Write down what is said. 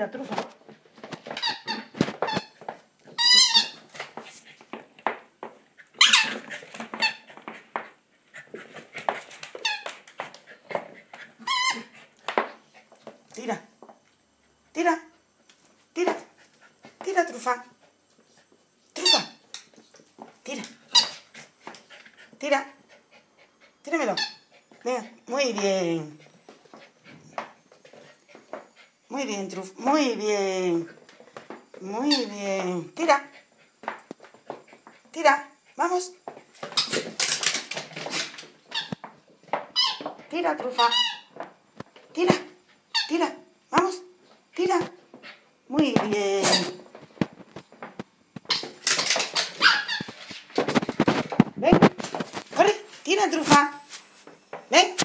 Tira, trufa. Tira. Tira. Tira. Tira, trufa. Trufa. Tira. Tira. Tíramelo. Venga. Muy bien. Muy bien, trufa. Muy bien. Muy bien. Tira. Tira. Vamos. Tira, trufa. Tira. Tira. Vamos. Tira. Muy bien. Ven. Corre. Tira, trufa. Ven.